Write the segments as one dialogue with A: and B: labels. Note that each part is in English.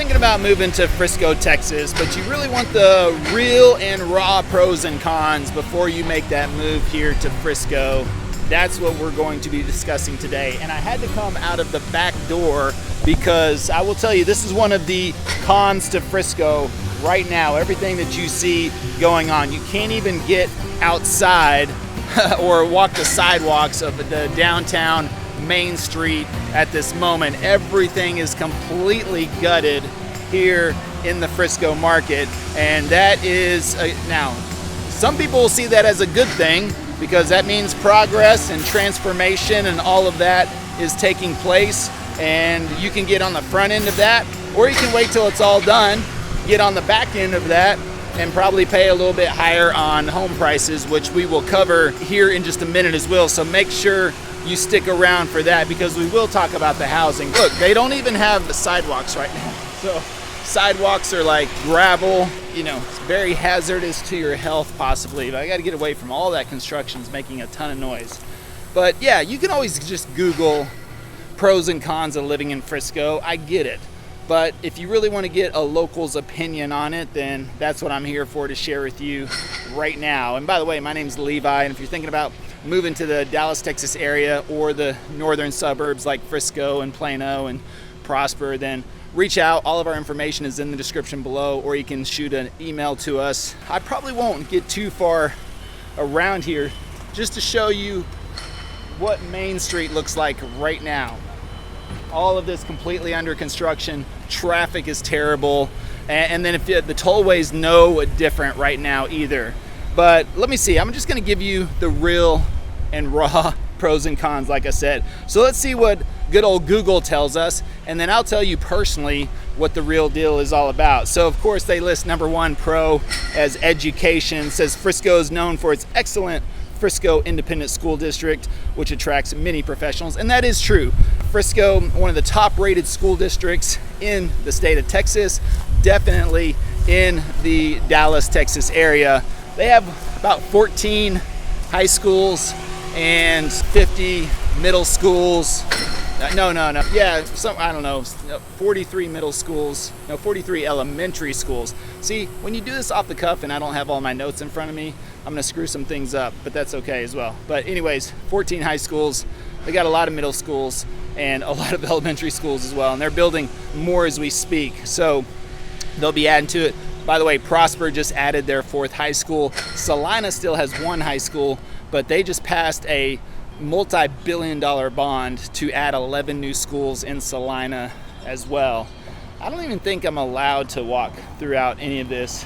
A: thinking about moving to Frisco, Texas, but you really want the real and raw pros and cons before you make that move here to Frisco, that's what we're going to be discussing today. And I had to come out of the back door because I will tell you, this is one of the cons to Frisco right now. Everything that you see going on, you can't even get outside or walk the sidewalks of the downtown Main Street at this moment. Everything is completely gutted here in the Frisco market, and that is now some people will see that as a good thing because that means progress and transformation and all of that is taking place, and you can get on the front end of that, or you can wait till it's all done, get on the back end of that, and probably pay a little bit higher on home prices, which we will cover here in just a minute as well. So make sure you stick around for that because we will talk about the housing. Look, they don't even have the sidewalks right now. So sidewalks are like gravel, it's very hazardous to your health possibly, but I got to get away from all that construction. It's making a ton of noise. But yeah, you can always just Google pros and cons of living in Frisco. I get it. But if you really want to get a local's opinion on it, then that's what I'm here for, to share with you right now. And by the way, my name's Levi, and if you're thinking about moving to the Dallas, Texas area or the northern suburbs like Frisco and Plano and Prosper, then reach out. All of our information is in the description below, or you can shoot an email to us. I probably won't get too far around here just to show you what Main Street looks like right now. All of this completely under construction. Traffic is terrible. And then if the tollway's no different right now either. But let me see, I'm just gonna give you the real and raw pros and cons, like I said. So let's see what good old Google tells us, and then I'll tell you personally what the real deal is all about. So of course they list number one pro as education. It says Frisco is known for its excellent Frisco Independent School District, which attracts many professionals, and that is true. Frisco, one of the top rated school districts in the state of Texas, definitely in the Dallas, Texas area. They have about 14 high schools and 50 middle schools. No. Yeah, I don't know, 43 middle schools, 43 elementary schools. See, when you do this off the cuff and I don't have all my notes in front of me, I'm gonna screw some things up, but that's okay as well. But anyways, 14 high schools. They got a lot of middle schools and a lot of elementary schools as well, and they're building more as we speak. So they'll be adding to it. By the way, Prosper just added their 4th high school. Salina still has 1 high school, but they just passed a multi-billion-dollar bond to add 11 new schools in Salina as well. I don't even think I'm allowed to walk throughout any of this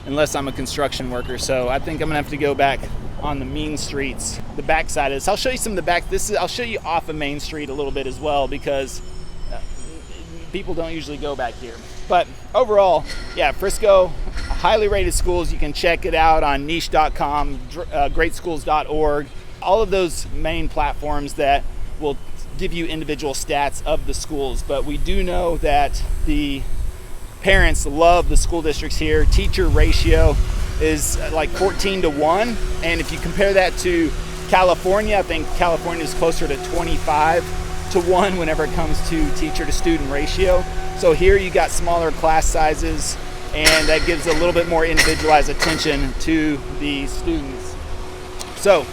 A: unless I'm a construction worker, so I think I'm gonna have to go back on the mean streets, the back side of this. I'll show you some of the back. I'll show you off of Main Street a little bit as well because people don't usually go back here. But overall, yeah, Frisco, highly rated schools. You can check it out on niche.com, greatschools.org, all of those main platforms that will give you individual stats of the schools. But we do know that the parents love the school districts here. Teacher ratio is like 14-1, and if you compare that to California, I think California is closer to 25-1 whenever it comes to teacher to student ratio. So here you got smaller class sizes, and that gives a little bit more individualized attention to the students. So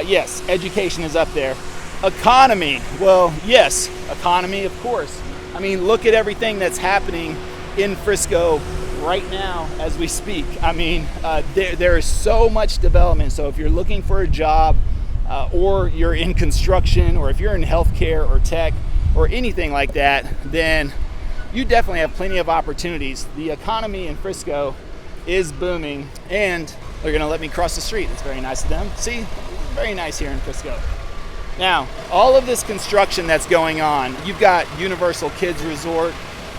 A: yes, education is up there. Economy, well, yes, economy, of course. I mean, look at everything that's happening in Frisco right now as we speak. I mean, there is so much development. So if you're looking for a job or you're in construction, or if you're in healthcare or tech or anything like that, then you definitely have plenty of opportunities. The economy in Frisco is booming, and they're gonna let me cross the street. It's very nice of them. See, very nice here in Frisco. Now, all of this construction that's going on, you've got Universal Kids Resort,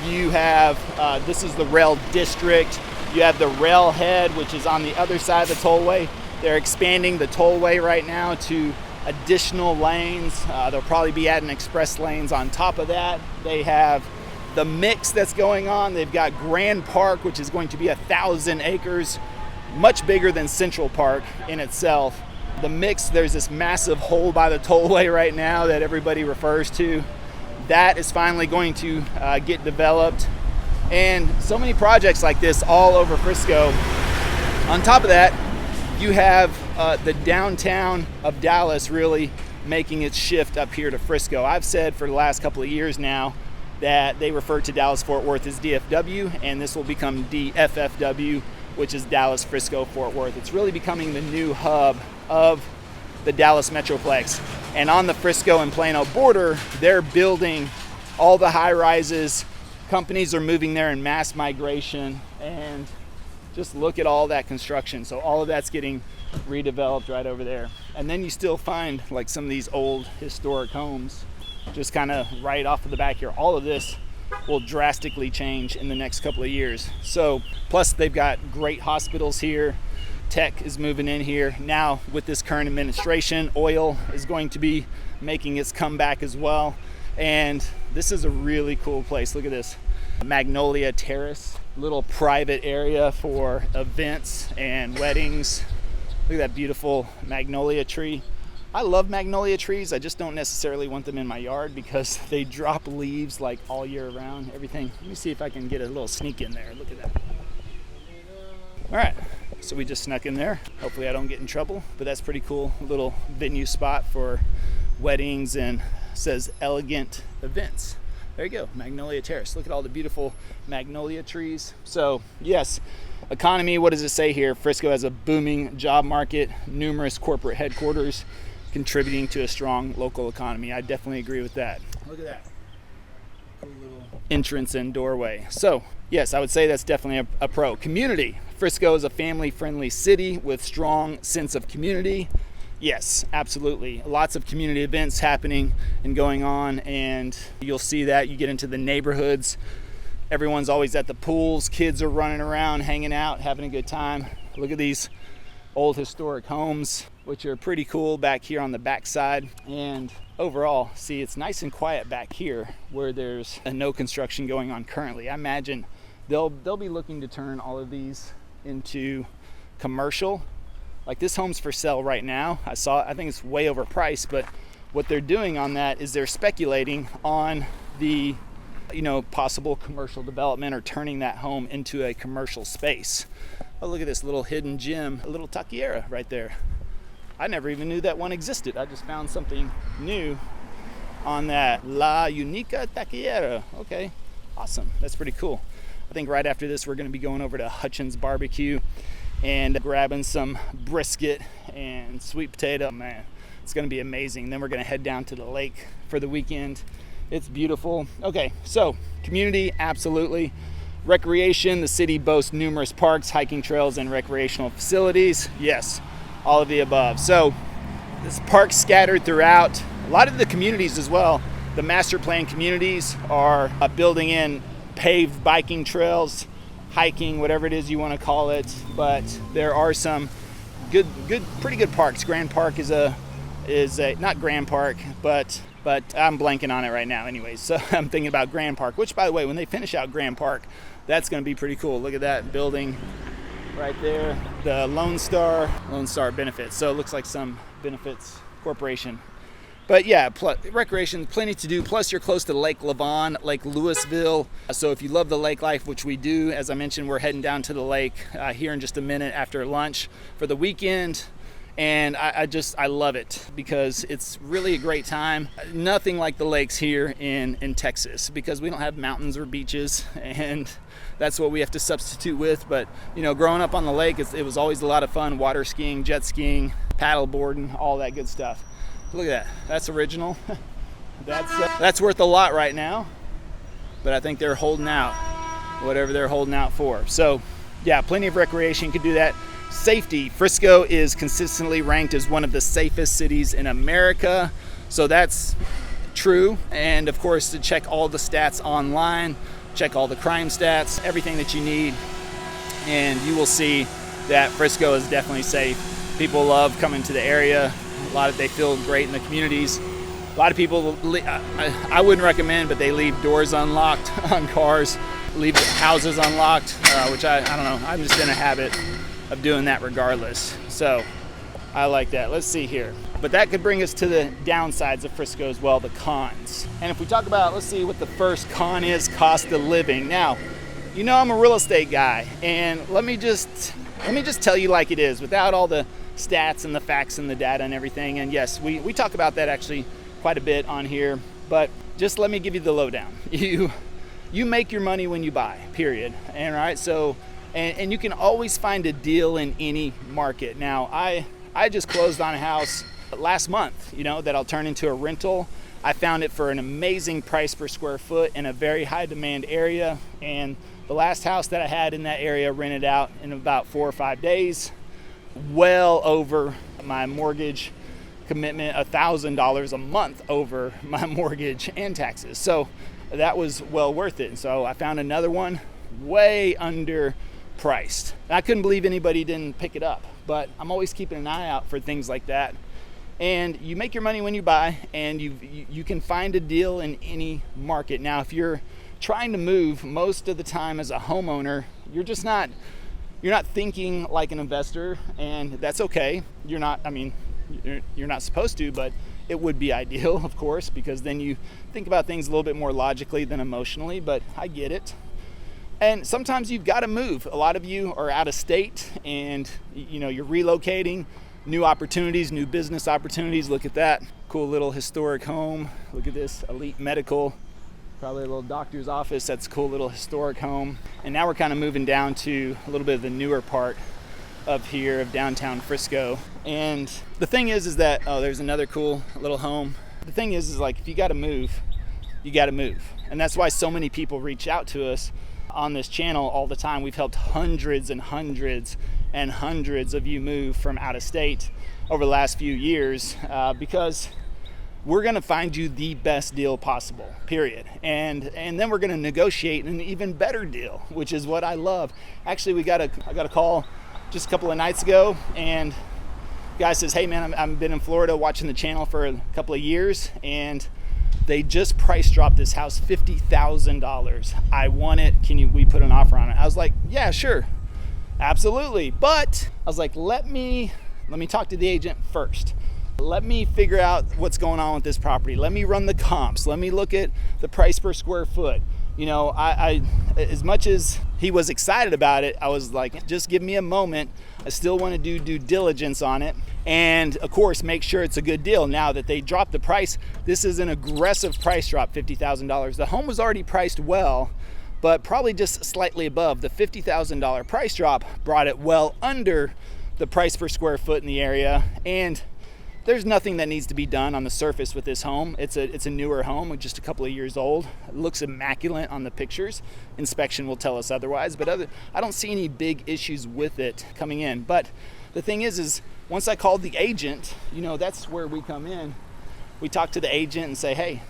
A: you have, this is the rail district, you have the railhead, which is on the other side of the tollway. They're expanding the tollway right now to additional lanes. They'll probably be adding express lanes on top of that. They have the mix that's going on. They've got Grand Park, which is going to be 1,000 acres, much bigger than Central Park in itself. The mix, there's this massive hole by the tollway right now that everybody refers to. That is finally going to get developed. And so many projects like this all over Frisco. On top of that, you have the downtown of Dallas really making its shift up here to Frisco. I've said for the last couple of years now that they refer to Dallas-Fort Worth as DFW, and this will become DFFW, which is Dallas-Frisco-Fort Worth. It's really becoming the new hub of the Dallas Metroplex. And on the Frisco and Plano border, they're building all the high-rises. Companies are moving there in mass migration, and just look at all that construction. So all of that's getting redeveloped right over there. And then you still find like some of these old historic homes just kind of right off of the back here. All of this will drastically change in the next couple of years. So plus they've got great hospitals here. Tech is moving in here. Now with this current administration, oil is going to be making its comeback as well. And this is a really cool place. Look at this. Magnolia Terrace, little private area for events and weddings. Look at that beautiful magnolia tree. I love magnolia trees. I just don't necessarily want them in my yard because they drop leaves like all year round, everything. Let me see if I can get a little sneak in there. Look at that. All right, so we just snuck in there. Hopefully I don't get in trouble, but that's pretty cool. Little venue spot for weddings, and says elegant events. There you go, Magnolia Terrace. Look at all the beautiful magnolia trees. So yes, economy, what does it say here? Frisco has a booming job market, numerous corporate headquarters, contributing to a strong local economy. I definitely agree with that. Look at that. Cool little entrance and doorway. So yes, I would say that's definitely a pro. Community. Frisco is a family-friendly city with strong sense of community. Yes, absolutely. Lots of community events happening and going on, and you'll see that. You get into the neighborhoods, everyone's always at the pools, kids are running around, hanging out, having a good time. Look at these old historic homes, which are pretty cool back here on the backside. And overall, see, it's nice and quiet back here where there's no construction going on currently. I imagine they'll be looking to turn all of these into commercial. Like this home's for sale right now. I think it's way overpriced, but what they're doing on that is they're speculating on the, possible commercial development or turning that home into a commercial space. Oh, look at this little hidden gem, a little taqueria right there. I never even knew that one existed. I just found something new on that. La Unica Taqueria. Okay, awesome. That's pretty cool. I think right after this, we're going to be going over to Hutchins Barbecue and grabbing some brisket and sweet potato. Man, it's going to be amazing. Then we're going to head down to the lake for the weekend. It's beautiful. Okay, so community, absolutely. Recreation, the city boasts numerous parks, hiking trails, and recreational facilities. Yes, all of the above. So there's parks scattered throughout. A lot of the communities as well, the master plan communities are building in paved biking trails, hiking, whatever it is you want to call it. But there are some pretty good parks. Grand Park is not Grand Park, but I'm blanking on it right now anyways. So I'm thinking about Grand Park, which, by the way, when they finish out Grand Park, that's going to be pretty cool. Look at that building right there, the Lone Star Benefits. So it looks like some benefits corporation. But yeah, recreation, plenty to do. Plus you're close to Lake Lavon, Lake Louisville. So if you love the lake life, which we do, as I mentioned, we're heading down to the lake here in just a minute after lunch for the weekend. And I love it because it's really a great time. Nothing like the lakes here in Texas, because we don't have mountains or beaches, and that's what we have to substitute with. But growing up on the lake, it was always a lot of fun. Water skiing, jet skiing, paddle boarding, all that good stuff. Look at that. That's original. That's worth a lot right now, but I think they're holding out whatever they're holding out for. So yeah, plenty of recreation. You can do that. Safety. Frisco is consistently ranked as one of the safest cities in America. So that's true. And of course, to check all the stats online, check all the crime stats, everything that you need, and you will see that Frisco is definitely safe. People love coming to the area. They feel great in the communities. A lot of people, I wouldn't recommend, but they leave doors unlocked on cars, leave houses unlocked, which I don't know. I'm just in a habit of doing that regardless. So I like that. Let's see here. But that could bring us to the downsides of Frisco as well, the cons. And if we talk about, let's see what the first con is, cost of living. Now, You know, I'm a real estate guy, and let me just tell you like it is, without all the stats and the facts and the data and everything. And yes, we talk about that actually quite a bit on here, but just let me give you the lowdown. You make your money when you buy, period. And right, so and you can always find a deal in any market. Now, I just closed on a house last month, you know, that I'll turn into a rental. I found it for an amazing price per square foot in a very high demand area, and the last house that I had in that area rented out in about 4 or 5 days, well over my mortgage commitment, $1,000 a month over my mortgage and taxes. So that was well worth it. And so I found another one way underpriced. I couldn't believe anybody didn't pick it up, but I'm always keeping an eye out for things like that. And you make your money when you buy, and you can find a deal in any market. Now, if you're trying to move, most of the time as a homeowner, you're not thinking like an investor, and that's okay. You're not supposed to, but it would be ideal, of course, because then you think about things a little bit more logically than emotionally, but I get it. And sometimes you've got to move. A lot of you are out of state, and you know, you're relocating. New opportunities, new business opportunities. Look at that cool little historic home. Look at this elite medical, probably a little doctor's office. That's a cool little historic home. And now we're kind of moving down to a little bit of the newer part of here of downtown Frisco. And the thing is that, oh, there's another cool little home. The thing is like, if you got to move, you got to move. And that's why so many people reach out to us on this channel all the time. We've helped hundreds and hundreds and hundreds of you move from out of state over the last few years, because we're going to find you the best deal possible, period. And then we're going to negotiate an even better deal, which is what I love. Actually, I got a call just a couple of nights ago, and the guy says, hey man, I've been in Florida watching the channel for a couple of years, and they just price dropped this house $50,000. I want it. We put an offer on it? I was like, yeah, sure. Absolutely. But I was like, let me talk to the agent first. Let me figure out what's going on with this property. Let me run the comps. Let me look at the price per square foot. You know, I as much as he was excited about it, I was like, just give me a moment. I still want to do due diligence on it. And of course, make sure it's a good deal. Now that they dropped the price, this is an aggressive price drop, $50,000. The home was already priced well, but probably just slightly above. The $50,000 price drop brought it well under the price per square foot in the area. And there's nothing that needs to be done on the surface with this home. It's a newer home, just a couple of years old. It looks immaculate on the pictures. Inspection will tell us otherwise, but I don't see any big issues with it coming in. But the thing is once I called the agent, you know, that's where we come in. We talk to the agent and say, hey,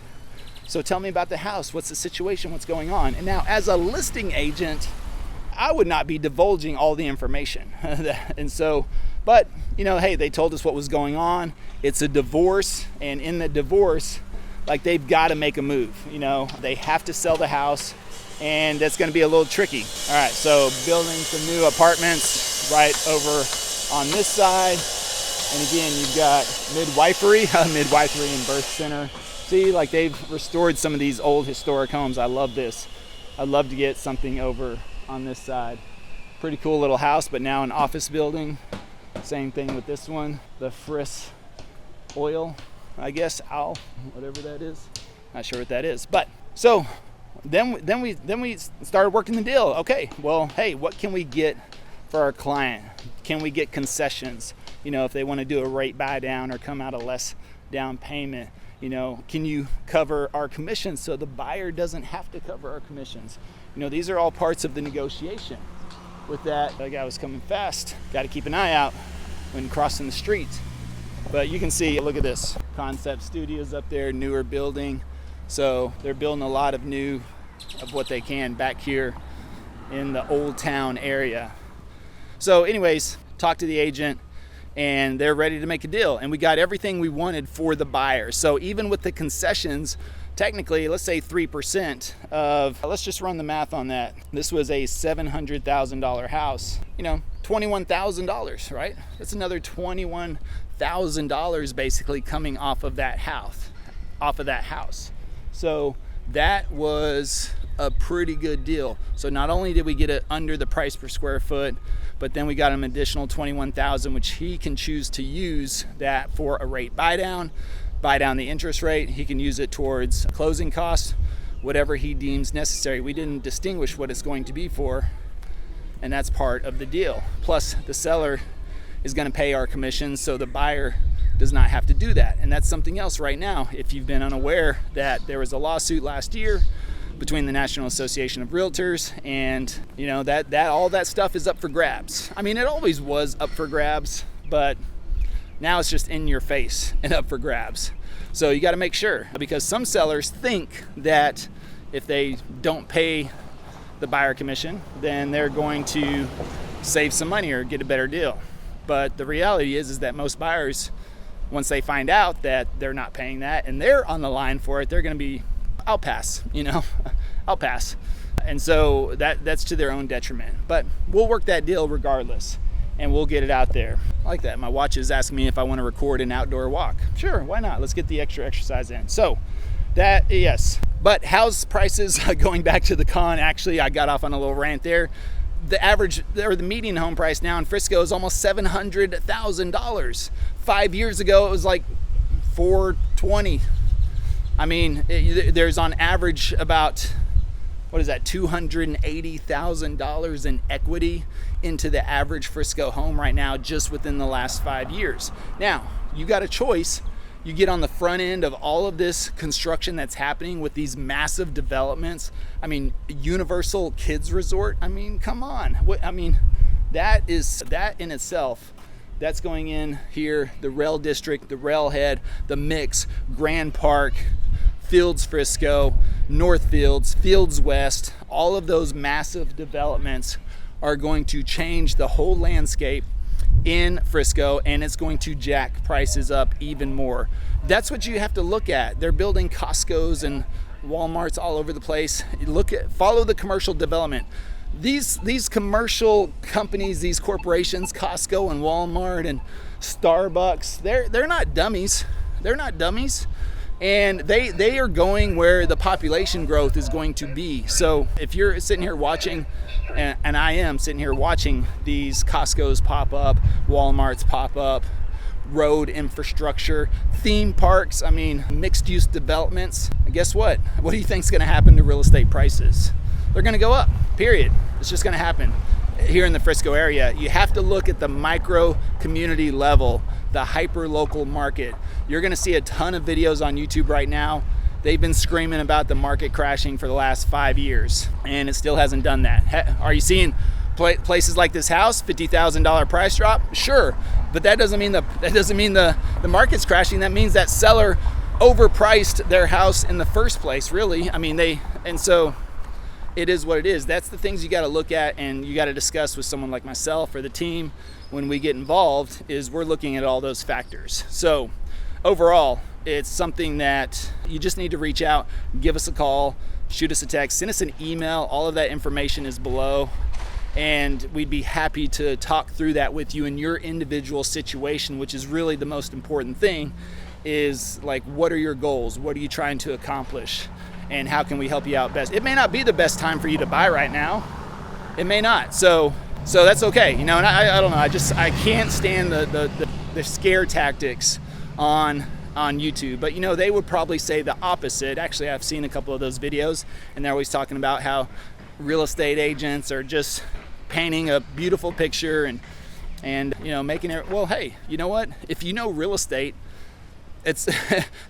A: so tell me about the house. What's the situation? What's going on? And now, as a listing agent, I would not be divulging all the information. And so, but, you know, hey, they told us what was going on. It's a divorce, and in the divorce, like, they've got to make a move. You know, they have to sell the house, and that's going to be a little tricky. All right, so building some new apartments right over on this side. And again, you've got midwifery and birth center. See, like, they've restored some of these old historic homes. I love this. I'd love to get something over on this side. Pretty cool little house, but now an office building. Same thing with this one, the Frisco oil, I guess, whatever that is. Not sure what that is. But so then we started working the deal. Okay, well, hey, what can we get for our client? Can we get concessions? You know, if they want to do a rate buy down or come out a less down payment, you know, can you cover our commissions so the buyer doesn't have to cover our commissions? You know, these are all parts of the negotiation. With that guy was coming fast. Got to keep an eye out when crossing the street. But you can see, look at this. Concept Studios up there, newer building. So they're building a lot of what they can back here in the Old Town area. So anyways, talk to the agent, and they're ready to make a deal. And we got everything we wanted for the buyer. So even with the concessions, technically, let's say 3% of, let's just run the math on that. This was a $700,000 house, you know, $21,000, right? That's another $21,000 basically coming off of that house. So that was a pretty good deal. So not only did we get it under the price per square foot, but then we got an additional $21,000, which he can choose to use that for a rate buy down the interest rate. He can use it towards closing costs, whatever he deems necessary. We didn't distinguish what it's going to be for, and that's part of the deal. Plus, the seller is going to pay our commissions, so the buyer does not have to do that. And that's something else right now. If you've been unaware that there was a lawsuit last year between the National Association of Realtors, and that all that stuff is up for grabs. I mean, it always was up for grabs, but now it's just in your face and up for grabs. So you got to make sure, because some sellers think that if they don't pay the buyer commission, then they're going to save some money or get a better deal. But the reality is that most buyers, once they find out that they're not paying that and they're on the line for it, they're going to be, I'll pass, I'll pass. And so that's to their own detriment. But we'll work that deal regardless, and we'll get it out there. I like that. My watch is asking me if I want to record an outdoor walk. Sure, why not? Let's get the extra exercise in. So that, yes. But house prices, going back to the con, actually, I got off on a little rant there. The average, or the median home price now in Frisco is almost $700,000. 5 years ago, it was like $420,000. I mean, there's on average about, $280,000 in equity into the average Frisco home right now, just within the last 5 years. Now, you got a choice. You get on the front end of all of this construction that's happening with these massive developments. I mean, Universal Kids Resort. I mean, come on. That in itself, that's going in here, the Rail District, the Railhead, the Mix, Grand Park, Fields Frisco, Northfields, Fields West. All of those massive developments are going to change the whole landscape in Frisco, and it's going to jack prices up even more. That's what you have to look at. They're building Costco's and Walmarts all over the place. Follow the commercial development. These commercial companies, these corporations, Costco and Walmart and Starbucks, they're not dummies. They're not dummies. And they are going where the population growth is going to be. So if you're sitting here watching, and I am sitting here watching these Costco's pop up, Walmarts pop up, road infrastructure, theme parks, mixed use developments, guess what? What do you think is going to happen to real estate prices? They're going to go up, period. It's just going to happen. Here in the Frisco area, you have to look at the micro community level, the hyper local market. You're going to see a ton of videos on YouTube right now. They've been screaming about the market crashing for the last 5 years, and it still hasn't done that. Are you seeing places like this house, $50,000 price drop? Sure, but that doesn't mean the market's crashing. That means that seller overpriced their house in the first place. Really, so it is what it is. That's the things you got to look at, and you got to discuss with someone like myself or the team when we get involved, is we're looking at all those factors. So overall, it's something that you just need to reach out, give us a call, shoot us a text, send us an email. All of that information is below, and we'd be happy to talk through that with you in your individual situation, which is really the most important thing, is like, what are your goals? What are you trying to accomplish? And how can we help you out best? It may not be the best time for you to buy right now. It may not. So that's okay. And I don't know. I can't stand the scare tactics on YouTube. But they would probably say the opposite. Actually, I've seen a couple of those videos, and they're always talking about how real estate agents are just painting a beautiful picture and making it. Well, hey, you know what? If you know real estate,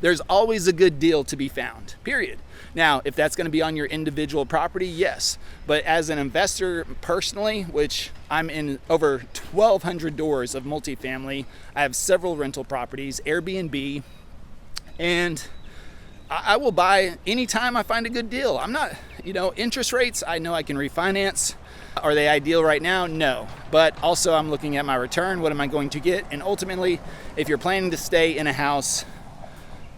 A: there's always a good deal to be found, period. Now, if that's going to be on your individual property, yes. But as an investor personally, which I'm in over 1,200 doors of multifamily, I have several rental properties, Airbnb, and I will buy anytime I find a good deal. I'm not, interest rates, I know I can refinance. Are they ideal right now? No. But also I'm looking at my return. What am I going to get? And ultimately, if you're planning to stay in a house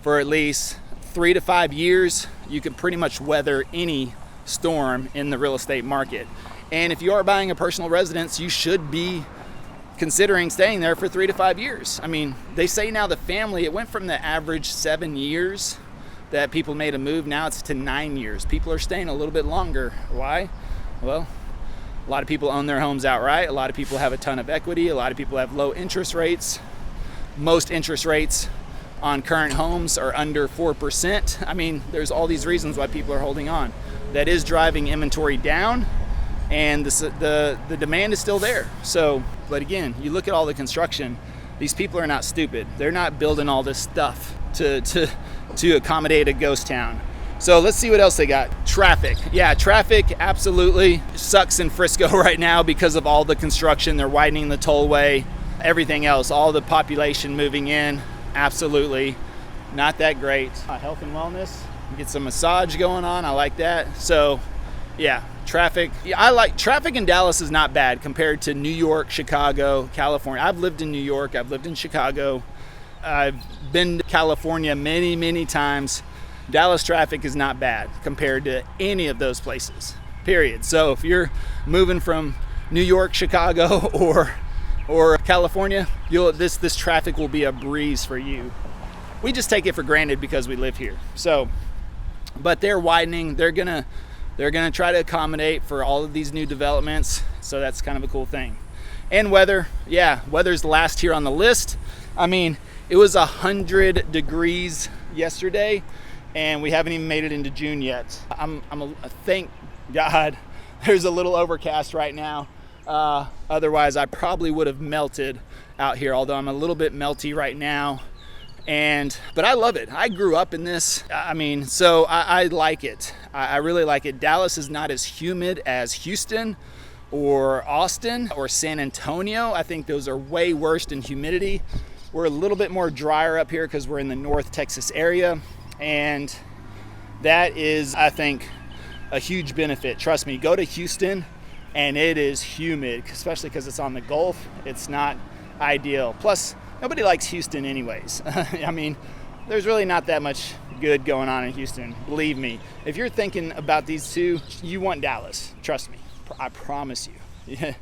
A: for at least 3 to 5 years, you can pretty much weather any storm in the real estate market. And if you are buying a personal residence, you should be considering staying there for 3 to 5 years. They say now the family, it went from the average 7 years that people made a move. Now it's to 9 years. People are staying a little bit longer. Why? Well, a lot of people own their homes outright. A lot of people have a ton of equity. A lot of people have low interest rates. Most interest rates on current homes are under 4%. I mean, there's all these reasons why people are holding on. That is driving inventory down, and the demand is still there. So, but again, you look at all the construction. These people are not stupid. They're not building all this stuff to accommodate a ghost town. So let's see what else they got. Traffic. Yeah, traffic absolutely sucks in Frisco right now because of all the construction. They're widening the tollway, everything else, all the population moving in. Absolutely not that great. Health and wellness. Get some massage going on. I like that. So yeah, traffic. Yeah, I like traffic in Dallas is not bad compared to New York, Chicago, California. I've lived in New York. I've lived in Chicago. I've been to California many, many times. Dallas traffic is not bad compared to any of those places, period. So if you're moving from New York, Chicago, or California, this traffic will be a breeze for you. We just take it for granted because we live here. So, but they're widening. They're gonna try to accommodate for all of these new developments. So that's kind of a cool thing. And weather, yeah, weather's last here on the list. I mean, it was 100 degrees yesterday, and we haven't even made it into June yet. Thank God there's a little overcast right now. Otherwise, I probably would have melted out here, although I'm a little bit melty right now. But I love it. I grew up in this. I mean, so I like it. I really like it. Dallas is not as humid as Houston or Austin or San Antonio. I think those are way worse in humidity. We're a little bit more drier up here because we're in the North Texas area. And that is, I think, a huge benefit. Trust me, go to Houston and it is humid, especially because it's on the Gulf. It's not ideal. Plus, nobody likes Houston anyways. I mean, there's really not that much good going on in Houston. Believe me, if you're thinking about these two, you want Dallas. Trust me, I promise you.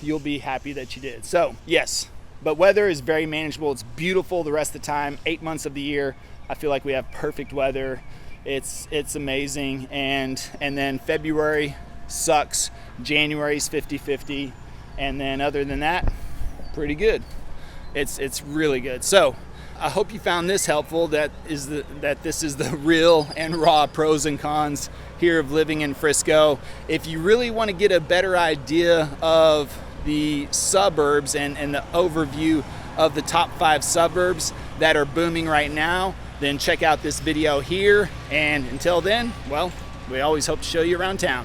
A: You'll be happy that you did. So, yes, but weather is very manageable. It's beautiful the rest of the time, 8 months of the year. I feel like we have perfect weather. It's amazing. And then February sucks. January's 50-50. And then other than that, pretty good. It's really good. So I hope you found this helpful. That this is the real and raw pros and cons here of living in Frisco. If you really want to get a better idea of the suburbs and the overview of the top 5 suburbs that are booming right now, then check out this video here. And until then, well, we always hope to show you around town.